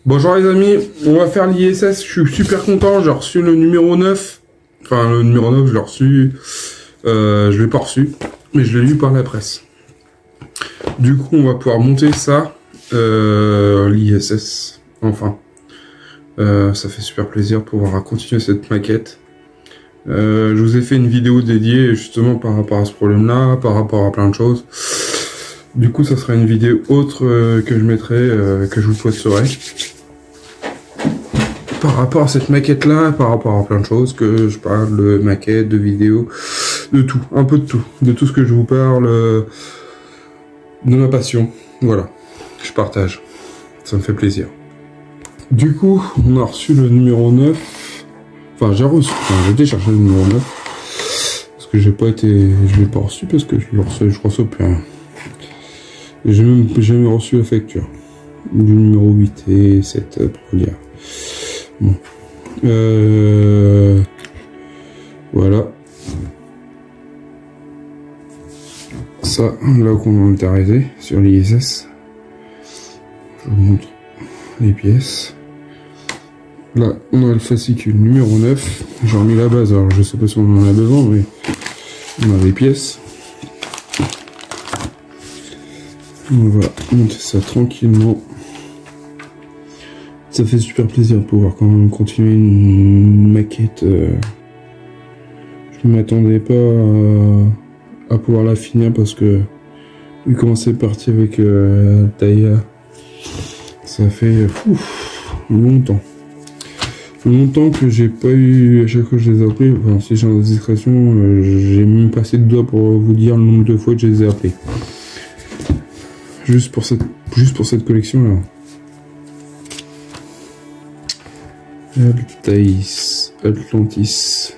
Bonjour les amis, on va faire l'ISS, je suis super content, j'ai reçu le numéro 9. Enfin le numéro 9 je l'ai reçu, je l'ai pas reçu, mais je l'ai lu par la presse. Du coup on va pouvoir monter ça, l'ISS, enfin. Ça fait super plaisir de pouvoir continuer cette maquette. Je vous ai fait une vidéo dédiée justement par rapport à ce problème-là, par rapport à plein de choses. Du coup, ça sera une vidéo autre que je mettrai, que je vous posterai. Par rapport à cette maquette-là, par rapport à plein de choses, que je parle de maquettes, de vidéos, de tout, un peu de tout ce que je vous parle, de ma passion. Voilà, je partage. Ça me fait plaisir. Du coup, on a reçu le numéro 9. Enfin, j'ai été chercher le numéro 9. Parce que je l'ai pas reçu parce que je reçois plus rien. J'ai même jamais reçu la facture. Du numéro 8 et 7 pour lire. Bon. Voilà. Ça, là où on a intéressé sur l'ISS. Je vous montre les pièces. Là, on a le fascicule numéro 9. J'ai remis la base, alors je sais pas si on en a besoin, mais on a les pièces. On va monter ça tranquillement. Ça fait super plaisir de pouvoir quand même continuer une maquette. Je ne m'attendais pas à pouvoir la finir parce que vu comment c'est parti avec Taya, ça fait longtemps que j'ai pas eu, à chaque fois que je les ai appelés, enfin si j'ai indiscrétion, j'ai même passé de doigts pour vous dire le nombre de fois que je les ai appelés. Juste pour cette collection là. Atlantis.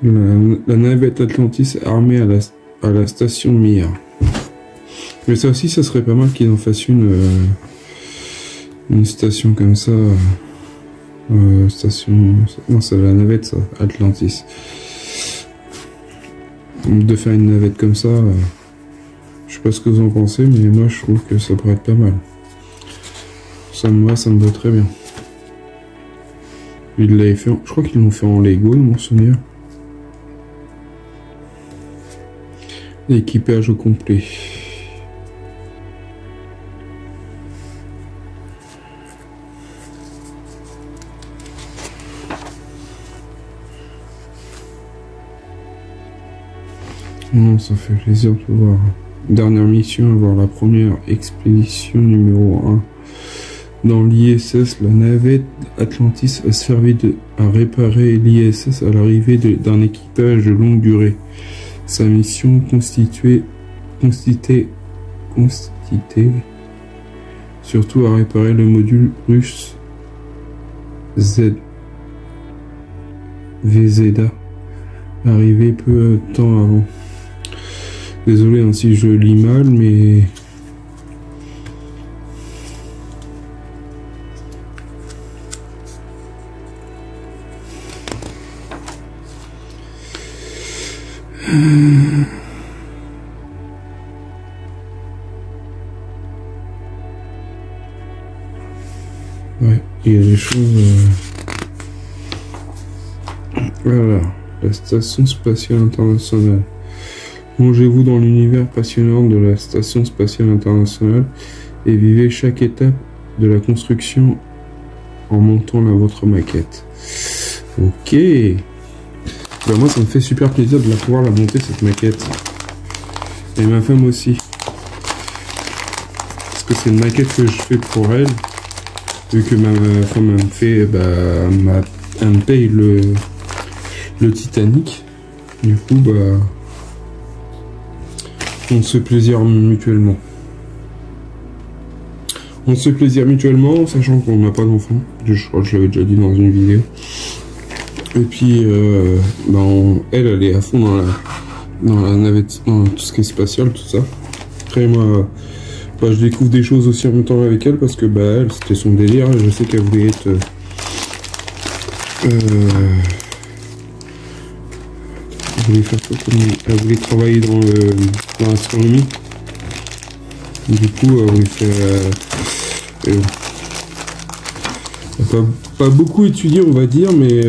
La navette Atlantis armée à la station Mir. Mais ça aussi, ça serait pas mal qu'ils en fassent une station comme ça. Non, c'est la navette, ça, Atlantis. De faire une navette comme ça, je sais pas ce que vous en pensez, mais moi je trouve que ça pourrait être pas mal. Ça me va très bien. Il l'avait fait, je crois qu'ils l'ont fait en Lego, de mon souvenir. L'équipage au complet. Non, ça fait plaisir de voir. Dernière mission, avoir la première expédition numéro 1. Dans l'ISS, la navette Atlantis a servi à réparer l'ISS à l'arrivée d'un équipage de longue durée. Sa mission consistait surtout à réparer le module russe VZA, arrivé peu de temps avant. Désolé hein, si je lis mal, mais ouais, il y a des choses. Voilà, la station spatiale internationale. Plongez-vous dans l'univers passionnant de la Station Spatiale Internationale et vivez chaque étape de la construction en montant votre maquette. Ok. Ben moi ça me fait super plaisir de pouvoir la monter cette maquette. Et ma femme aussi. Parce que c'est une maquette que je fais pour elle. Vu que ma femme me fait, elle me paye le Titanic. Du coup on se fait plaisir mutuellement. On se fait plaisir mutuellement, sachant qu'on n'a pas d'enfant. Je crois que je l'avais déjà dit dans une vidéo. Et puis, elle est à fond dans la navette, dans tout ce qui est spatial, tout ça. Après, moi, je découvre des choses aussi en même temps avec elle, parce que, elle, c'était son délire. Je sais qu'elle voulait être... elle voulait travailler dans l'astronomie. Du coup, oui, pas beaucoup étudié, on va dire, mais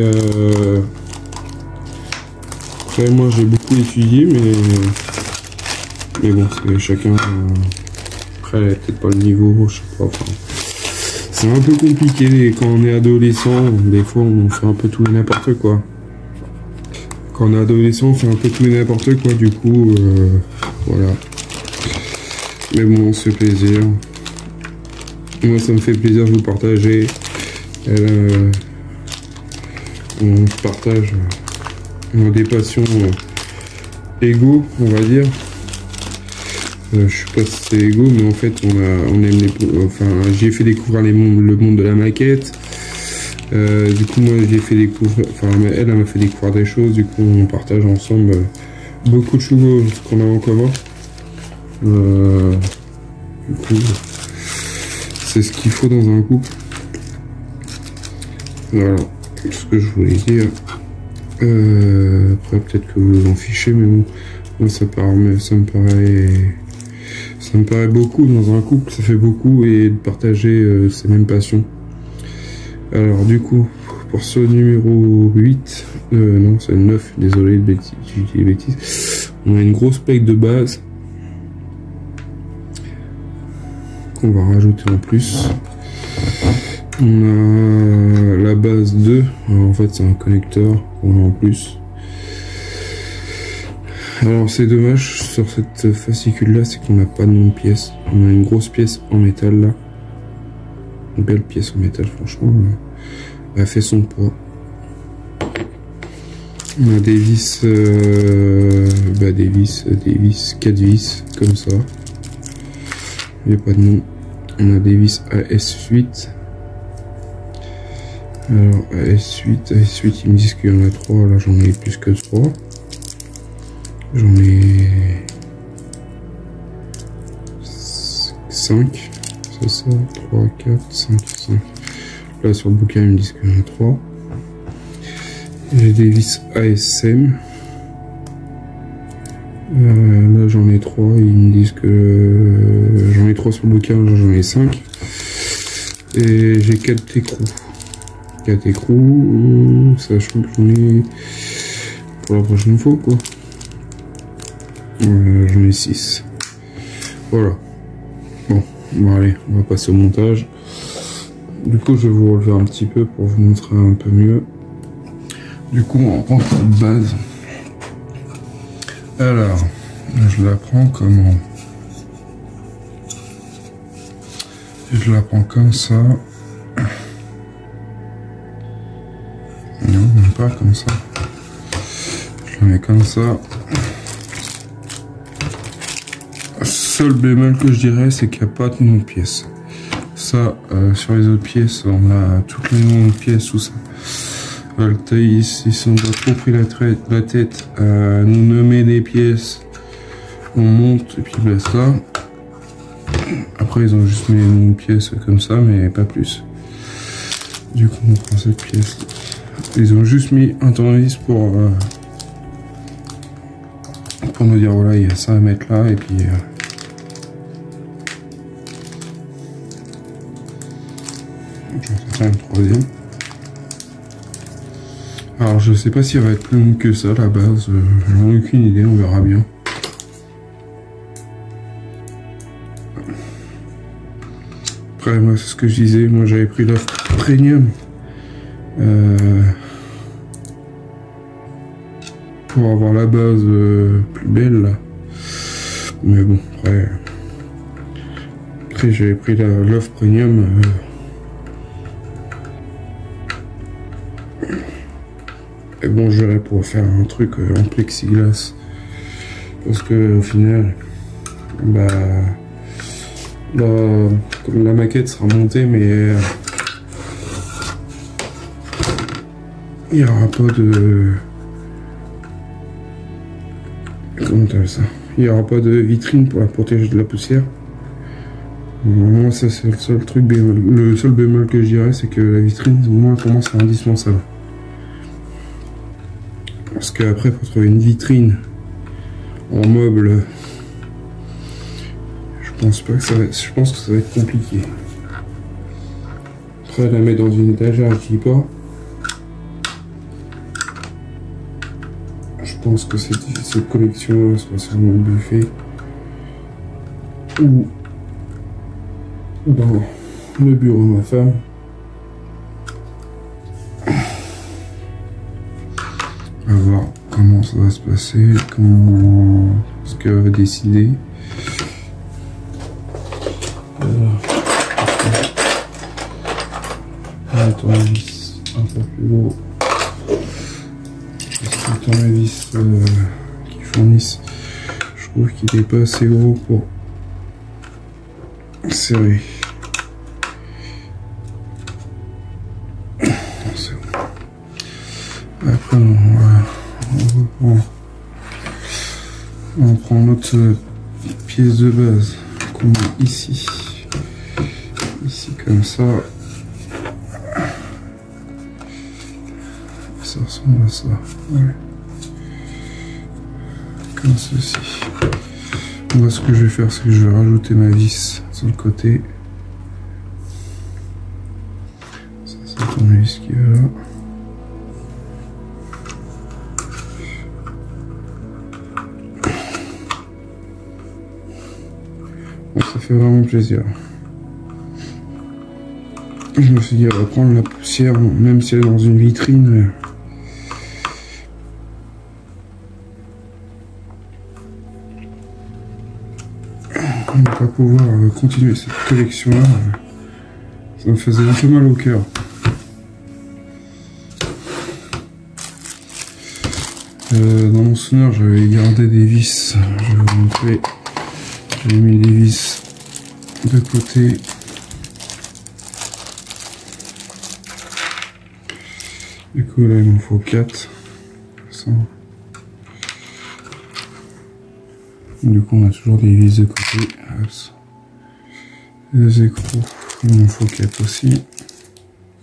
après moi j'ai beaucoup étudié, mais bon, c'est chacun. Après, peut-être pas le niveau, je sais pas. Enfin, c'est un peu compliqué quand on est adolescent. Des fois, on fait un peu tout et n'importe quoi. Quand on est adolescent, on fait un peu tout et n'importe quoi. Du coup, voilà. Mais bon, on se fait plaisir. Moi, ça me fait plaisir de vous partager. On partage des passions égaux, on va dire. Je sais pas si c'est égaux, mais en fait, on aime enfin, j'ai fait découvrir le monde de la maquette. Du coup, moi, j'ai fait découvrir, enfin, elle m'a fait découvrir des choses. Du coup, on partage ensemble beaucoup de choses qu'on a en commun. Du coup, c'est ce qu'il faut dans un couple. Voilà ce que je voulais dire. Après, peut-être que vous en fichez, mais bon, moi, ça me paraît beaucoup dans un couple. Ça fait beaucoup, et de partager ces mêmes passions. Alors, du coup, pour ce numéro 8, non, c'est le 9, désolé, j'ai dit des bêtises. On a une grosse plaque de base qu'on va rajouter en plus. On a la base 2, alors en fait c'est un connecteur qu'on a en plus. Alors c'est dommage sur cette fascicule là, c'est qu'on n'a pas de nom de pièce. On a une grosse pièce en métal là. Une belle pièce en métal, franchement. Elle fait son poids. On a des vis, des vis, 4 vis comme ça. Il n'y a pas de nom. On a des vis AS8. Alors AS8, ils me disent qu'il y en a 3, là j'en ai plus que 3. J'en ai 5, c'est ça, 3, 4, 5. Là sur le bouquin ils me disent qu'il y en a 3. J'ai des vis ASM. Là j'en ai 3, ils me disent que j'en ai 3 sur le bouquin, j'en ai 5. Et j'ai 4 écrous. 4 écrous, sachant que j'en ai pour la prochaine fois quoi. J'en ai 6. Voilà. Bon, allez, on va passer au montage. Du coup, je vais vous relever un petit peu pour vous montrer un peu mieux. Du coup, on prend cette base. Alors, je la prends comment? Je la prends comme ça. Non, même pas comme ça. Je la mets comme ça. Seul bémol que je dirais, c'est qu'il n'y a pas de nom de pièce. Ça, sur les autres pièces, on a toutes les noms de pièces, tout ça. Altaïs, ils sont pas trop pris la tête à nous nommer des pièces. On monte et puis basta. Après, ils ont juste mis les noms de pièces comme ça, mais pas plus. Du coup, on prend cette pièce. Ils ont juste mis un tournevis pour nous dire voilà, il y a ça à mettre là, et puis j'en fais un troisième. Alors je sais pas si elle va être plus longue que ça la base, j'en ai aucune idée, on verra bien. Après moi c'est ce que je disais, moi j'avais pris l'offre premium pour avoir la base plus belle là. Mais bon après j'avais pris l'offre premium. Et bon, j'aurais pour faire un truc en plexiglas, parce que au final, la maquette sera montée, mais il n'y aura pas de, comment t'appelles ça, il n'y aura pas de vitrine pour la protéger de la poussière. Moi, ça c'est le seul truc bémol. Le seul bémol que je dirais, c'est que la vitrine, moi pour moi, c'est indispensable. Parce qu'après, pour trouver une vitrine en meuble, je pense pas que ça va, je pense que ça va être compliqué. Après, la mettre dans une étagère, je dis pas. Je pense que cette collection sera sur mon buffet ou dans le bureau de ma femme. On va voir comment ça va se passer, ce qu'elle va décider. Un tournevis un peu plus gros. Parce que le tournevis qu'ils fournissent, je trouve qu'il n'est pas assez gros pour serrer. C'est bon. Après on prend notre pièce de base qu'on met ici. Ici comme ça. Ça ressemble à ça. Ouais. Comme ceci. Moi ce que je vais faire, c'est que je vais rajouter ma vis sur le côté. Ça c'est le tournevis qui va là. Ça fait vraiment plaisir. Je me suis dit, on va prendre la poussière, même si elle est dans une vitrine. On ne va pas pouvoir continuer cette collection-là. Ça me faisait un peu mal au cœur. Dans mon sonneur, j'avais gardé des vis. Je vais vous montrer. J'ai mis des vis de côté. Du coup là il m'en faut 4. Du coup on a toujours des vis de côté. Les écrous, il m'en faut 4 aussi.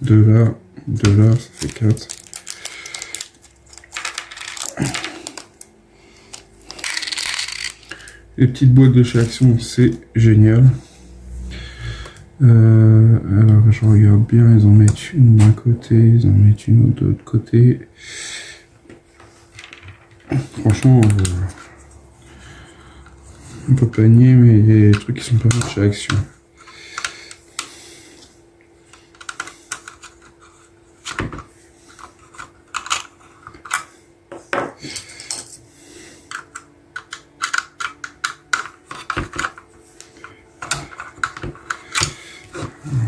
De là, ça fait 4. Les petites boîtes de chez Action, c'est génial. Alors je regarde bien, ils en mettent une d'un côté, ils en mettent une autre de l'autre côté. Franchement, on peut pas nier, mais il y a des trucs qui sont pas mal chez Action.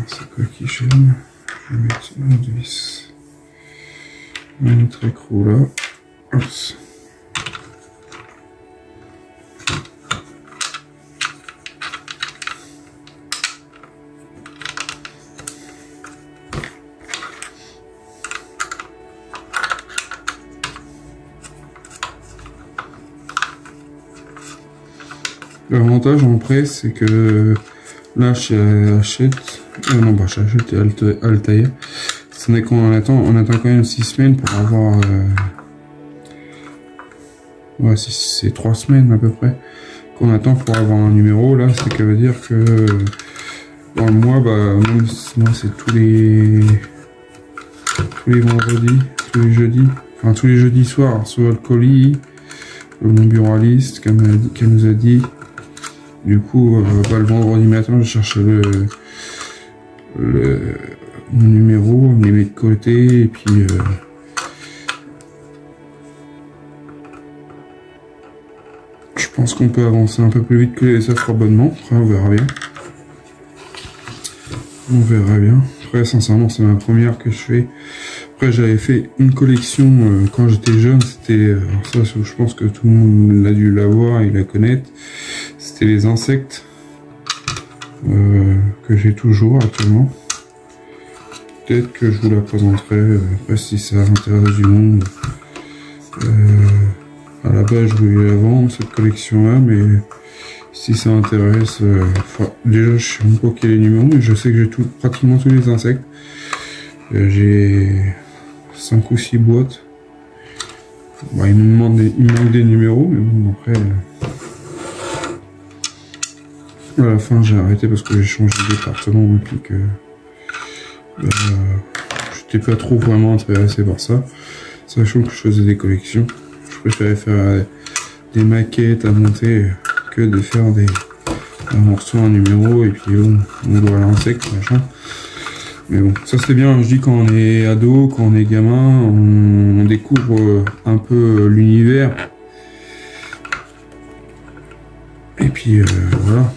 C'est quoi qui gêne? Je vais mettre une autre vis. Un autre écrou là. Hop. L'avantage en presse, c'est que là chez Hachette, non pas chez Hachette et Altaïr, ce n'est qu'on attend quand même 6 semaines pour avoir, ouais c'est 3 semaines à peu près qu'on attend pour avoir un numéro. Là c'est que veut dire que dans le mois, bah même moi c'est tous les vendredis, tous les jeudis, enfin tous les jeudis soirs, soit le colis, mon buraliste qu'elle nous a dit. Du coup, bah, le vendredi matin, je cherchais mon numéro, on me les met de côté, et puis je pense qu'on peut avancer un peu plus vite que les offres abonnements. Après, on verra bien. On verra bien. Après, sincèrement, c'est ma première que je fais. Après, j'avais fait une collection quand j'étais jeune. C'était, ça, je pense que tout le monde l'a dû l'avoir et la connaître. C'était les insectes que j'ai toujours actuellement. Peut-être que je vous la présenterai. Après, si ça intéresse du monde. À la base, je voulais la vendre cette collection-là, mais si ça intéresse, déjà, je sais même pas quel est les numéros, mais je sais que j'ai pratiquement tous les insectes. J'ai 5 ou 6 boîtes. Bon, il me manque des numéros, mais bon, après, À la fin, j'ai arrêté parce que j'ai changé de département et puis que j'étais pas trop vraiment intéressé par ça. Sachant que je faisais des collections, je préférais faire des maquettes à monter que de faire un morceau, un numéro et puis on doit lancer, machin. Mais bon, ça c'est bien, je dis quand on est ado, quand on est gamin, on découvre un peu l'univers. Et puis voilà.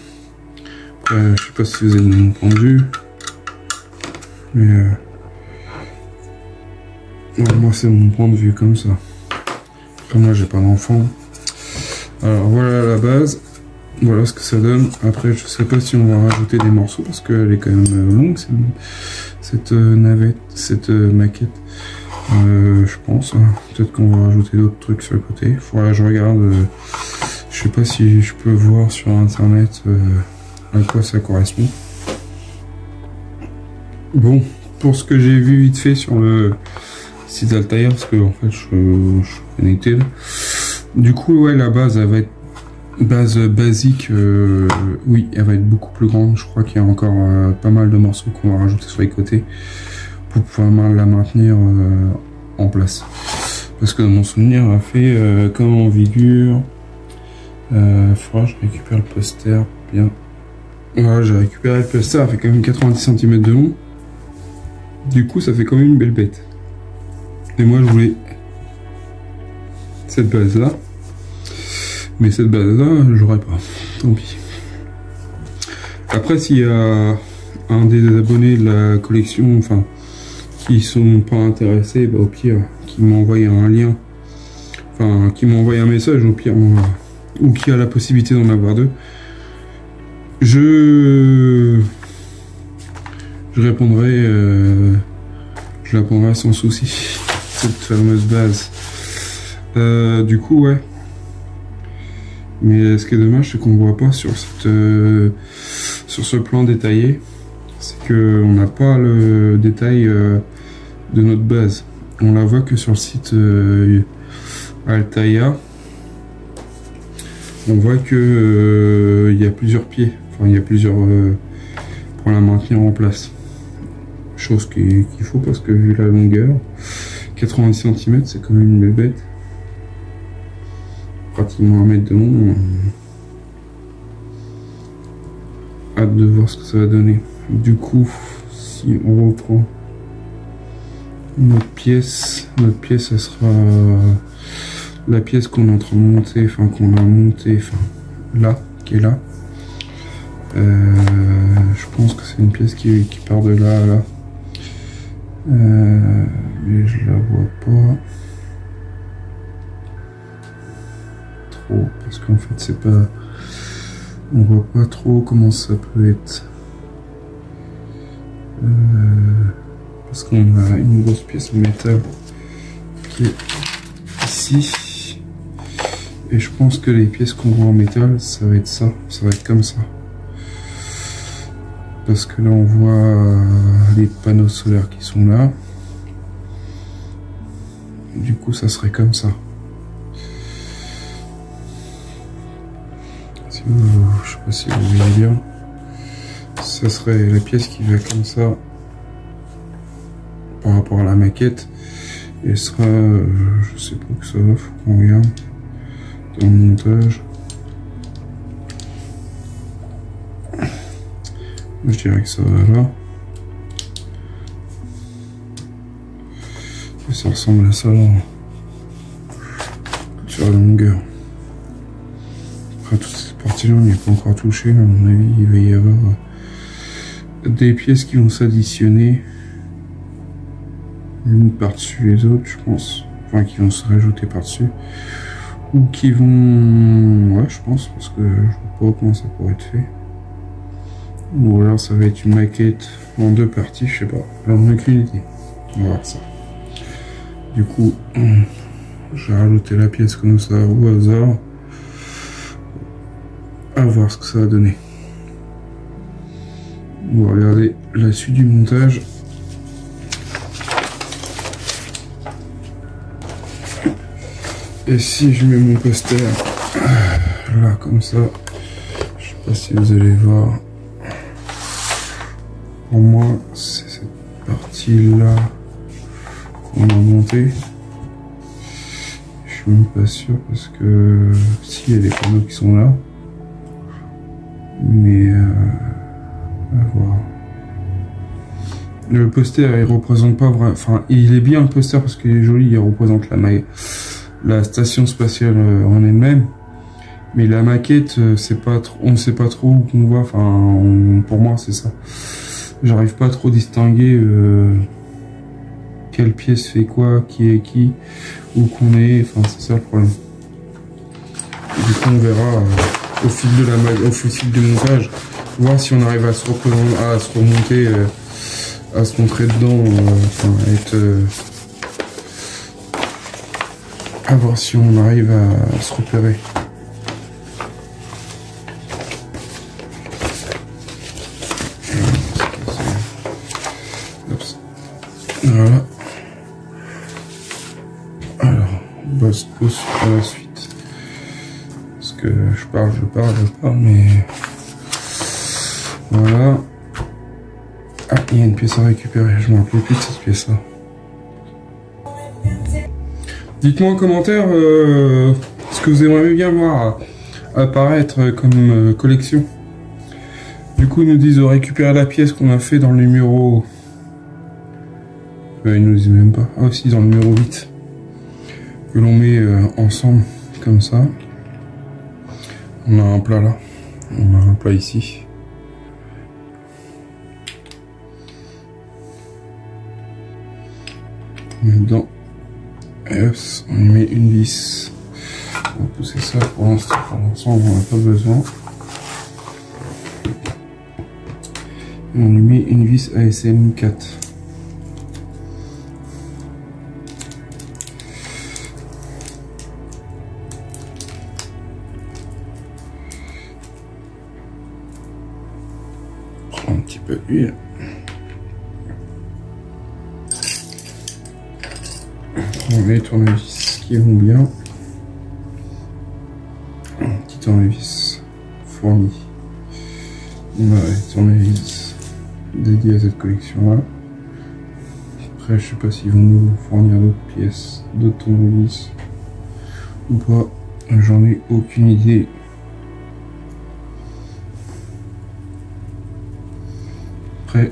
Après, je sais pas si vous avez mon point de vue. Mais ouais, moi c'est mon point de vue comme ça. Après moi j'ai pas d'enfant. Alors voilà la base. Voilà ce que ça donne. Après je sais pas si on va rajouter des morceaux parce qu'elle est quand même longue cette navette, cette maquette. Je pense. Hein. Peut-être qu'on va rajouter d'autres trucs sur le côté. Faudra que je regarde. Je sais pas si je peux voir sur internet à quoi ça correspond. Bon, pour ce que j'ai vu vite fait sur le site Altaïr, parce que en fait je suis connecté là. Du coup ouais, la base elle va être base basique, oui elle va être beaucoup plus grande. Je crois qu'il y a encore pas mal de morceaux qu'on va rajouter sur les côtés pour pouvoir la maintenir en place, parce que dans mon souvenir elle a fait comme en figure. Faudra que je récupère le poster bien. Voilà, j'ai récupéré le poster, elle fait quand même 90 cm de long. Du coup ça fait quand même une belle bête. Et moi je voulais cette base là, mais cette base là j'aurais pas, tant pis. Après s'il y a un des abonnés de la collection, enfin qui sont pas intéressés, bah, au pire qui m'envoie un lien, enfin qui m'envoie un message au pire, ou qui a la possibilité d'en avoir deux, je répondrai, je répondrai sans souci, cette fameuse base. Du coup ouais, mais ce qui est dommage c'est qu'on voit pas sur ce plan détaillé, c'est que on n'a pas le détail de notre base. On la voit que sur le site Altaïa. On voit que il y a plusieurs pieds, enfin il y a plusieurs pour la maintenir en place. Chose qu'il faut, parce que vu la longueur, 90 cm c'est quand même une belle bête. Pratiquement 1 mètre de long. Hâte de voir ce que ça va donner. Du coup, si on reprend notre pièce ça sera la pièce qu'on est en train de monter, enfin qu'on a monté, enfin là, qui est là. Je pense que c'est une pièce qui part de là à là. Mais je la vois pas trop, parce qu'en fait c'est pas, on voit pas trop comment ça peut être. Parce qu'on a une grosse pièce de métal qui est ici, et je pense que les pièces qu'on voit en métal ça va être ça, ça va être comme ça, parce que là on voit les panneaux solaires qui sont là, du coup ça serait comme ça. Si vous, je sais pas si vous voyez bien, ça serait la pièce qui va comme ça par rapport à la maquette, et sera, je sais pas que ça va, faut qu'on regarde dans le montage. Je dirais que ça va là, et ça ressemble à ça là, sur la longueur. Après toute cette partie là on n'y est pas encore touché, mais à mon avis il va y avoir des pièces qui vont s'additionner l'une par-dessus les autres, je pense, enfin qui vont se rajouter par-dessus, ou qui vont, ouais je pense, parce que je vois pas comment ça pourrait être fait, ou alors ça va être une maquette en deux parties, je sais pas, j'en ai aucune idée, on va voir ça. Du coup j'ai rajouté la pièce comme ça au hasard, à voir ce que ça va donner. On va regarder la suite du montage. Et si je mets mon poster là comme ça, je sais pas si vous allez voir. Pour moi, c'est cette partie-là qu'on a montée. Je suis même pas sûr parce que si, il y a des panneaux qui sont là. Mais à voir. Le poster, il représente pas vraiment. Enfin, il est bien le poster parce qu'il est joli. Il représente la station spatiale en elle-même. Mais la maquette, c'est pas trop, on ne sait pas trop où on va. Enfin, pour moi, c'est ça. J'arrive pas trop à distinguer quelle pièce fait quoi, qui est qui, où qu'on est. Enfin, c'est ça le problème. Du coup, on verra au fil du montage, voir si on arrive à se remonter, à se montrer dedans, enfin, à voir si on arrive à se repérer. Voilà. Alors, on va se poser à la suite. Parce que je parle, mais... Voilà. Ah, il y a une pièce à récupérer. Je me rappelle plus de cette pièce-là. Dites-moi en commentaire ce que vous aimeriez bien voir apparaître comme collection. Du coup, ils nous disent de récupérer la pièce qu'on a fait dans le numéro... ils nous disent même pas. Ah, aussi dans le numéro 8. Que l'on met ensemble, comme ça. On a un plat là. On a un plat ici. On met dedans. Et hop, on y met une vis. On va pousser ça pour l'instant. Pour l'ensemble, on n'a pas besoin. Et on lui met une vis ASM 4. Un petit peu d'huile. On met les tournevis qui vont bien. Un petit tournevis fourni. On a les tournevis dédiés à cette collection là. Après, je sais pas s'ils vont nous fournir d'autres pièces, d'autres tournevis ou pas. J'en ai aucune idée. Après,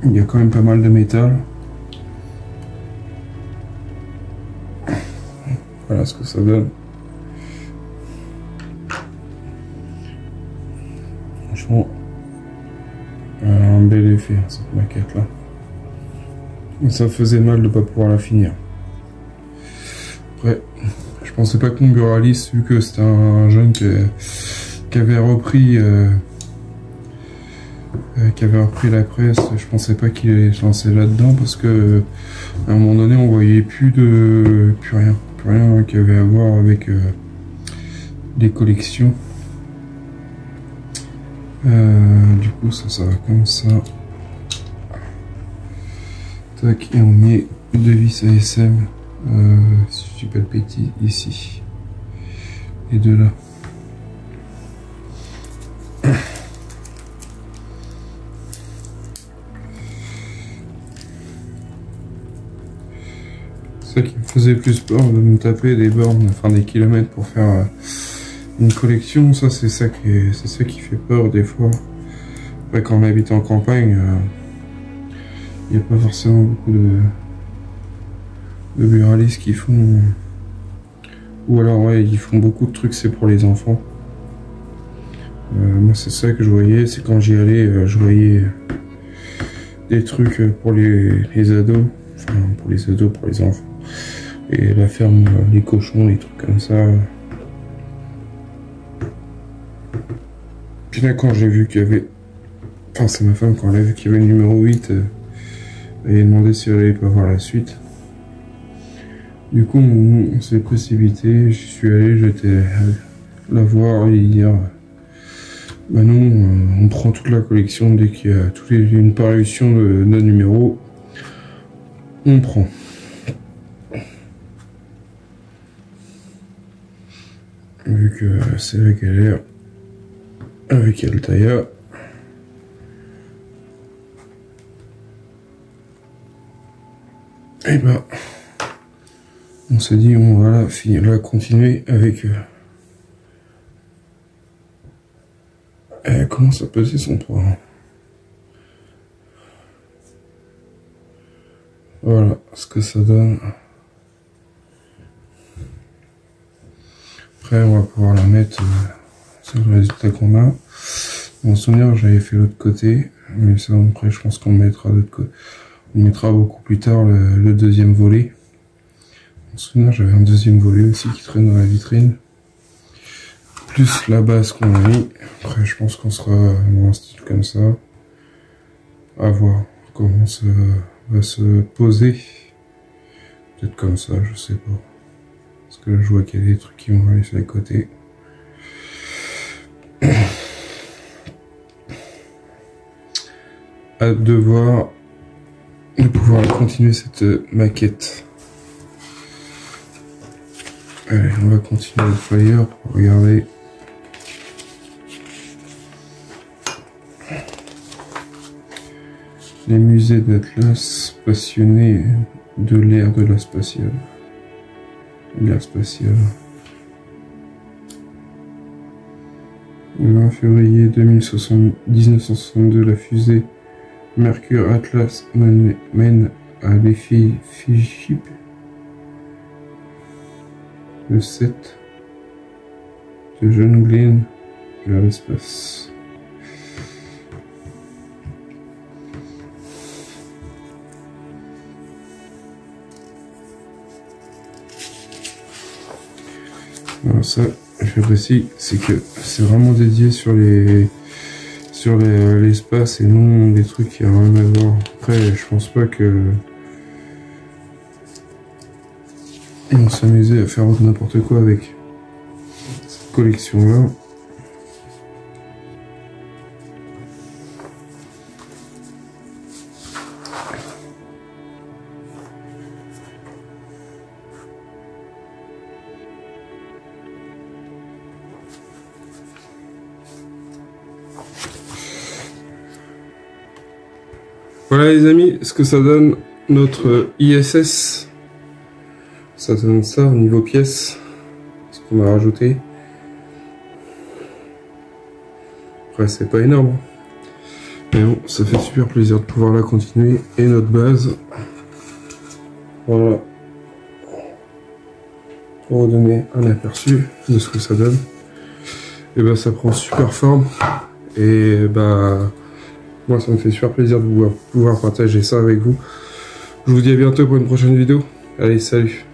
il y a quand même pas mal de métal. Voilà ce que ça donne. Franchement, un bel effet cette maquette là. Ça faisait mal de ne pas pouvoir la finir. Après, je pensais pas que mon buraliste, vu que c'était un jeune qui avait repris la presse, je pensais pas qu'il allait se lancer là-dedans parce que à un moment donné on voyait plus rien qu'il y avait à voir avec les collections. Du coup ça va comme ça. Tac, et on met deux vis ASM, si je dis pas de bêtises, ici et de là. Ça qui me faisait plus peur de me taper des bornes, enfin des kilomètres pour faire une collection. Ça c'est ça qui fait peur des fois. Après, quand on habite en campagne, il n'y a pas forcément beaucoup de buralistes qui font, ou alors ouais, ils font beaucoup de trucs, c'est pour les enfants. Moi c'est ça que je voyais, c'est quand j'y allais, je voyais des trucs pour les ados, enfin pour les ados, pour les enfants. Et la ferme, les cochons, les trucs comme ça. Puis là, quand j'ai vu qu'il y avait... Enfin, c'est ma femme, quand elle a vu qu'il y avait le numéro 8, elle a demandé si elle allait pas voir la suite. Du coup, on s'est précipité, j'y suis allé, j'étais la voir et dire... Bah non, on prend toute la collection dès qu'il y a une parution de numéro. On prend. Vu que c'est la galère, avec Altaïa. Et bah, on s'est dit on va la continuer avec elle commence à peser son poids. Voilà ce que ça donne. Après on va pouvoir la mettre sur le résultat qu'on a. Mon souvenir j'avais fait l'autre côté, mais ça après je pense qu'on mettra l'autre côté. On mettra beaucoup plus tard le deuxième volet. Mon souvenir j'avais un deuxième volet aussi qui traîne dans la vitrine. Plus la base qu'on a mis. Après je pense qu'on sera dans un style comme ça. À voir comment ça va se poser. Peut-être comme ça, je sais pas. Parce que là je vois qu'il y a des trucs qui vont aller sur les côtés. Hâte de voir, de pouvoir continuer cette maquette. Allez, on va continuer le flyer pour regarder. Les musées d'Atlas, passionnés de l'ère de la spatiale. L'ère spatiale. Le 20 février 1962, la fusée Mercure Atlas mène à l'effigie le 7 de John Glenn vers l'espace. Alors ça, j'apprécie, c'est que c'est vraiment dédié sur l'espace et non des trucs qui n'ont rien à voir. Après, je pense pas que ils vont s'amuser à faire n'importe quoi avec cette collection-là. Voilà les amis, ce que ça donne notre ISS. Ça donne ça au niveau pièces. Ce qu'on a rajouté. Après c'est pas énorme. Mais bon, ça fait super plaisir de pouvoir la continuer. Et notre base. Voilà. Pour vous donner un aperçu de ce que ça donne. Et ben ça prend super forme. Et bah moi ça me fait super plaisir de pouvoir partager ça avec vous. Je vous dis à bientôt pour une prochaine vidéo. Allez, salut!